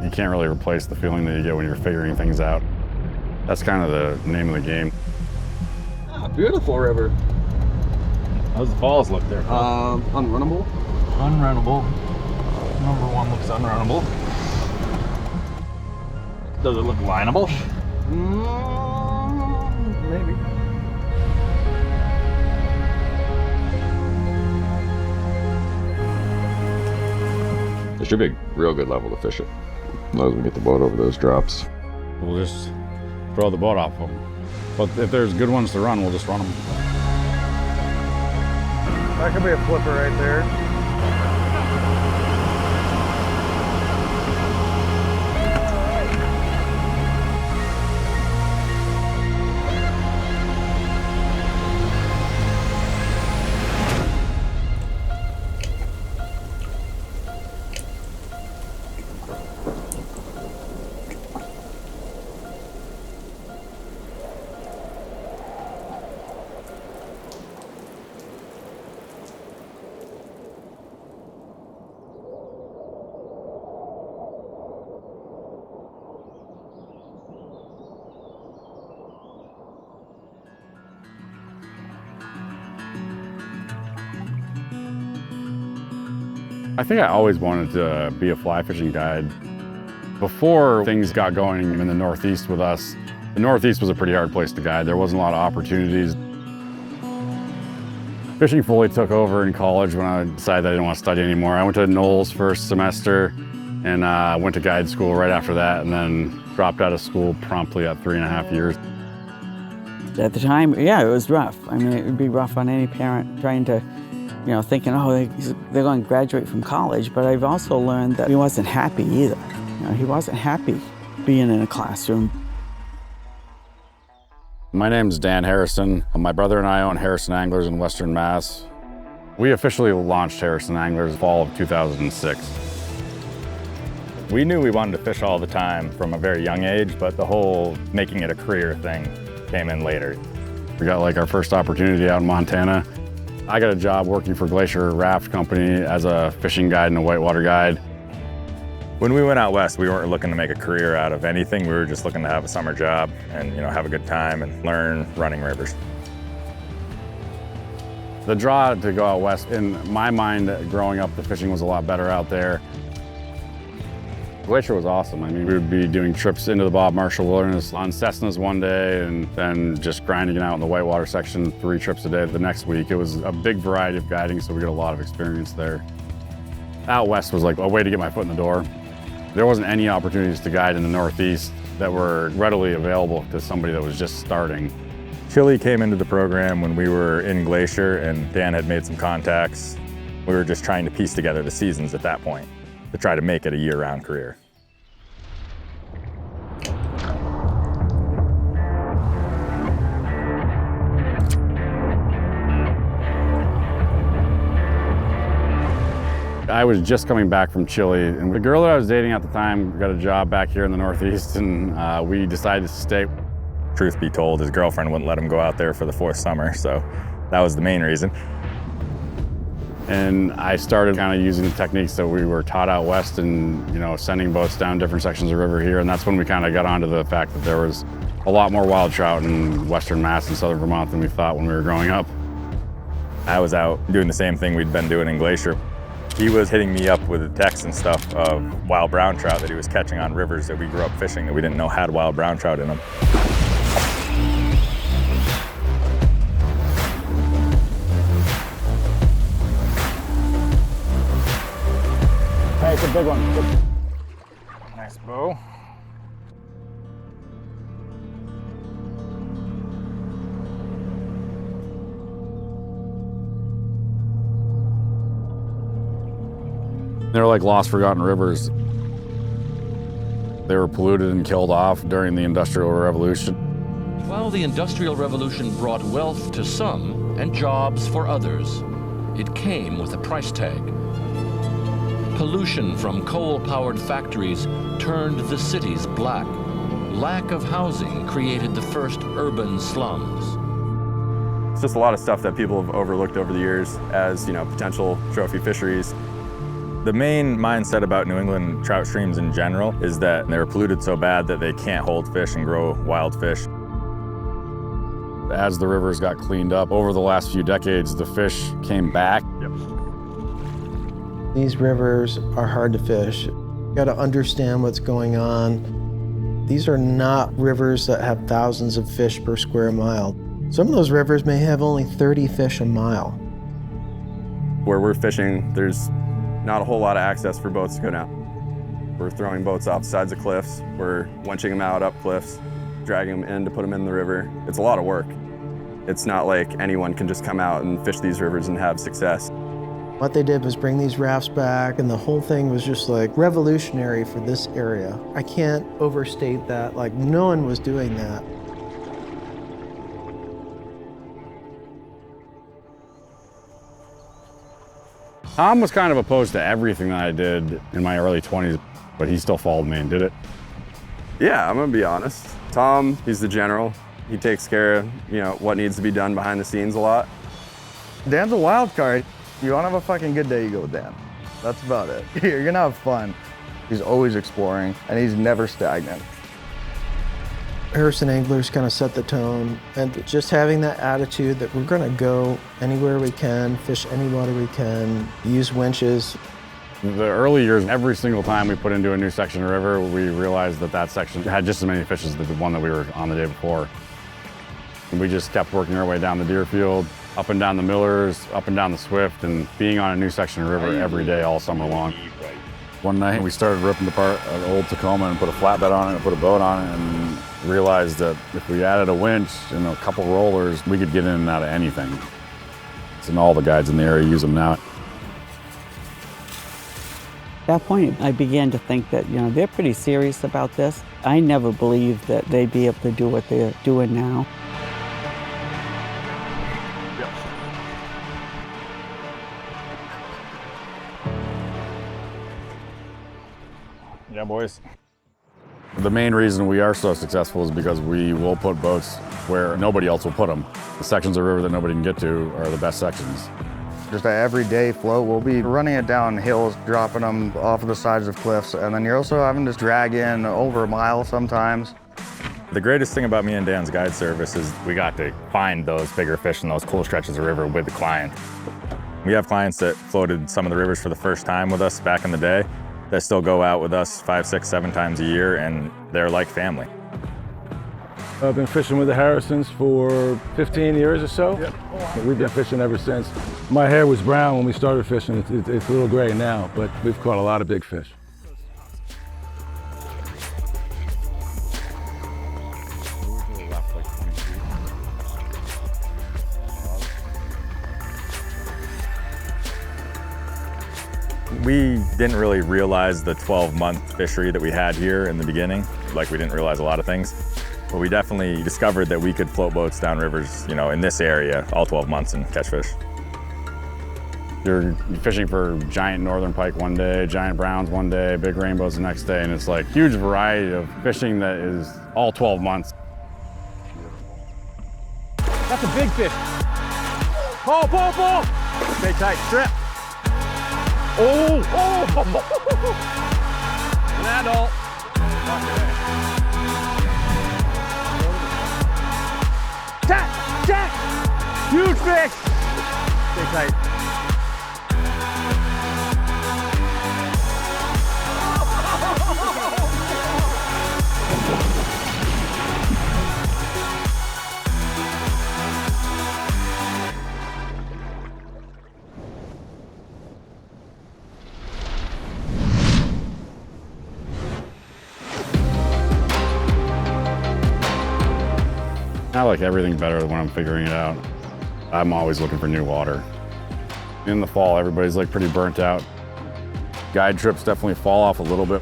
You can't really replace the feeling that you get when you're figuring things out. That's kind of the name of the game. Ah, beautiful river. How's the falls look there? Unrunnable. Unrunnable. Number one looks unrunnable. Does it look lineable? Maybe. There should be a real good level to fish it. As long as we get the boat over those drops. We'll just throw the boat off them. But if there's good ones to run, we'll just run them. That could be a flipper right there. I think I always wanted to be a fly fishing guide. Before things got going in the Northeast with us, the Northeast was a pretty hard place to guide. There wasn't a lot of opportunities. Fishing fully took over in college when I decided I didn't want to study anymore. I went to Knowles first semester and went to guide school right after that, and then dropped out of school promptly at 3.5 years. At the time, yeah, it was rough. I mean, it would be rough on any parent trying to, thinking, oh, they're going to graduate from college. But I've also learned that he wasn't happy either. He wasn't happy being in a classroom. My name's Dan Harrison. My brother and I own Harrison Anglers in Western Mass. We officially launched Harrison Anglers fall of 2006. We knew we wanted to fish all the time from a very young age, but the whole making it a career thing came in later. We got our first opportunity out in Montana. I got a job working for Glacier Raft Company as a fishing guide and a whitewater guide. When we went out west, we weren't looking to make a career out of anything. We were just looking to have a summer job and have a good time and learn running rivers. The draw to go out west, in my mind, growing up, the fishing was a lot better out there. Glacier was awesome. I mean, we would be doing trips into the Bob Marshall Wilderness on Cessnas one day and then just grinding it out in the whitewater section 3 trips a day the next week. It was a big variety of guiding, so we got a lot of experience there. Out west was like a way to get my foot in the door. There wasn't any opportunities to guide in the Northeast that were readily available to somebody that was just starting. Chili came into the program when we were in Glacier, and Dan had made some contacts. We were just trying to piece together the seasons at that point to try to make it a year-round career. I was just coming back from Chile, and the girl that I was dating at the time got a job back here in the Northeast, and we decided to stay. Truth be told, his girlfriend wouldn't let him go out there for the 4th summer, so that was the main reason. And I started kind of using the techniques that we were taught out west and, sending boats down different sections of the river here. And that's when we kind of got onto the fact that there was a lot more wild trout in Western Mass and Southern Vermont than we thought when we were growing up. I was out doing the same thing we'd been doing in Glacier. He was hitting me up with texts and stuff of wild brown trout that he was catching on rivers that we grew up fishing that we didn't know had wild brown trout in them. Hey, it's a big one. Nice bow. They're like lost, forgotten rivers. They were polluted and killed off during the Industrial Revolution. While the Industrial Revolution brought wealth to some and jobs for others, it came with a price tag. Pollution from coal-powered factories turned the cities black. Lack of housing created the first urban slums. It's just a lot of stuff that people have overlooked over the years as, potential trophy fisheries. The main mindset about New England trout streams in general is that they're polluted so bad that they can't hold fish and grow wild fish. As the rivers got cleaned up over the last few decades, the fish came back. These rivers are hard to fish. You gotta understand what's going on. These are not rivers that have thousands of fish per square mile. Some of those rivers may have only 30 fish a mile. Where we're fishing, there's not a whole lot of access for boats to go down. We're throwing boats off the sides of cliffs. We're winching them out up cliffs, dragging them in to put them in the river. It's a lot of work. It's not like anyone can just come out and fish these rivers and have success. What they did was bring these rafts back, and the whole thing was just like revolutionary for this area. I can't overstate that. Like, no one was doing that. Tom was kind of opposed to everything that I did in my early 20s, but he still followed me and did it. Yeah, I'm gonna be honest. Tom, he's the general. He takes care of, what needs to be done behind the scenes a lot. Dan's a wild card. You wanna have a fucking good day, you go with Dan. That's about it. You're gonna have fun. He's always exploring, and he's never stagnant. Harrison Anglers kind of set the tone, and just having that attitude that we're gonna go anywhere we can, fish any water we can, use winches. The early years, every single time we put into a new section of river, we realized that that section had just as many fish as the one that we were on the day before. And we just kept working our way down the Deerfield, up and down the Millers, up and down the Swift, and being on a new section of river every day all summer long. One night we started ripping apart an old Tacoma and put a flatbed on it and put a boat on it, and realized that if we added a winch and a couple rollers, we could get in and out of anything. And all the guides in the area use them now. At that point, I began to think that, they're pretty serious about this. I never believed that they'd be able to do what they're doing now. Yeah, boys. The main reason we are so successful is because we will put boats where nobody else will put them. The sections of river that nobody can get to are the best sections. Just an everyday float. We'll be running it down hills, dropping them off of the sides of cliffs, and then you're also having to drag in over a mile sometimes. The greatest thing about me and Dan's guide service is we got to find those bigger fish in those cool stretches of river with the client. We have clients that floated some of the rivers for the first time with us back in the day that still go out with us 5, 6, 7 times a year, and they're like family. I've been fishing with the Harrisons for 15 years or so. Yep. We've been fishing ever since. My hair was brown when we started fishing. It's a little gray now, but we've caught a lot of big fish. We didn't really realize the 12-month fishery that we had here in the beginning. Like, we didn't realize a lot of things. But we definitely discovered that we could float boats down rivers, in this area all 12 months and catch fish. You're fishing for giant northern pike one day, giant browns one day, big rainbows the next day, and it's like huge variety of fishing that is all 12 months. That's a big fish. Pull, pull, pull. Stay tight, strip. Oh, an adult. Jack, Jack, huge fish. Stay tight. I like everything better when I'm figuring it out. I'm always looking for new water. In the fall, everybody's like pretty burnt out. Guide trips definitely fall off a little bit,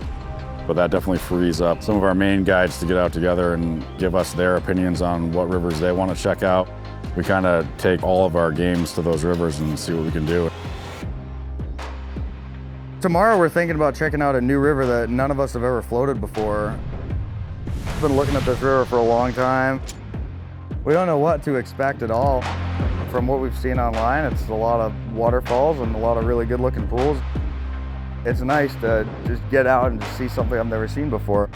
but that definitely frees up some of our main guides to get out together and give us their opinions on what rivers they want to check out. We kind of take all of our games to those rivers and see what we can do. Tomorrow we're thinking about checking out a new river that none of us have ever floated before. I've been looking at this river for a long time. We don't know what to expect at all. From what we've seen online, it's a lot of waterfalls and a lot of really good looking pools. It's nice to just get out and just see something I've never seen before.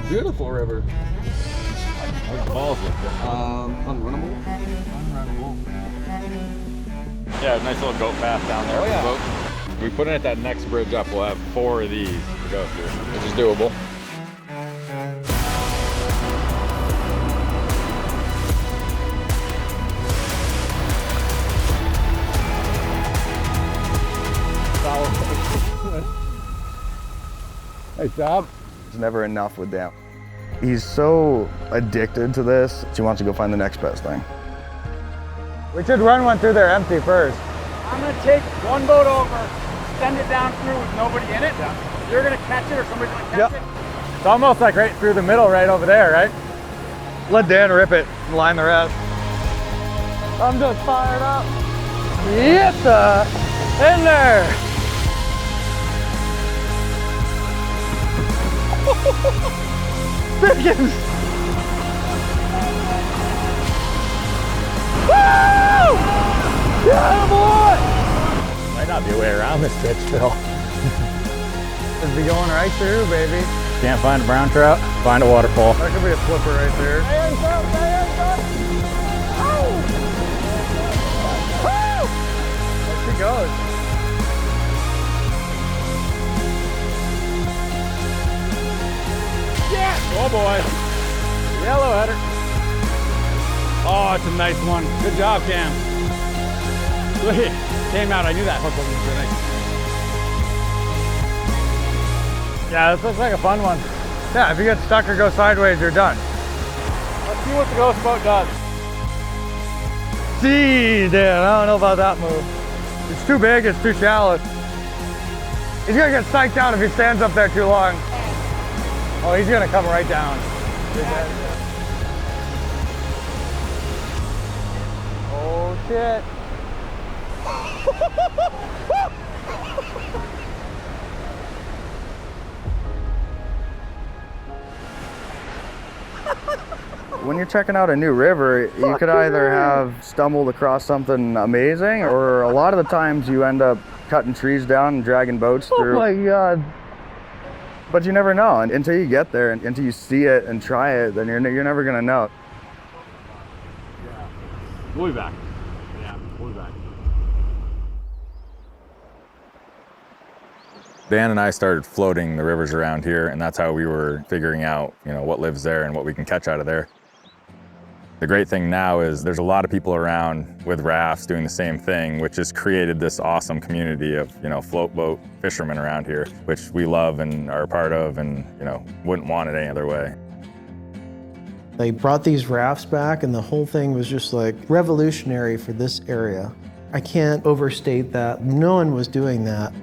Beautiful river. Balls Unrunnable. Yeah, nice little goat path down there. Oh, yeah. Boat. We put in at that next bridge up, we'll have 4 of these to go through, which is doable. Nice job. It's never enough with Dan. He's so addicted to this, he wants to go find the next best thing. We should run one through there empty first. I'm gonna take one boat over, send it down through with nobody in it. You're gonna catch it or somebody's gonna catch it? It's almost like right through the middle, right over there, right? Let Dan rip it and line the rest. I'm just fired up. Yes, in there. Pickens! Woo! Yeah, boy! Might not be a way around this bitch, Phil. Just be going right through, baby. Can't find a brown trout, find a waterfall. That could be a flipper right there. There she goes. Oh boy. Yellow header. Oh, it's a nice one. Good job, Cam. Sweet. Came out, I knew that hook wasn't good. Yeah, this looks like a fun one. Yeah, if you get stuck or go sideways, you're done. Let's see what the ghost boat does. Gee, Dan, I don't know about that move. It's too big, it's too shallow. He's gonna get psyched out if he stands up there too long. Oh, he's gonna come right down. Oh, shit. When you're checking out a new river, you could either have stumbled across something amazing, or a lot of the times you end up cutting trees down and dragging boats through. Oh my God. But you never know until you get there, and until you see it and try it, then you're never gonna know. Yeah. We'll be back. Yeah, we'll be back. Dan and I started floating the rivers around here, and that's how we were figuring out, what lives there and what we can catch out of there. The great thing now is there's a lot of people around with rafts doing the same thing, which has created this awesome community of, float boat fishermen around here, which we love and are a part of and, wouldn't want it any other way. They brought these rafts back and the whole thing was just like revolutionary for this area. I can't overstate that. No one was doing that.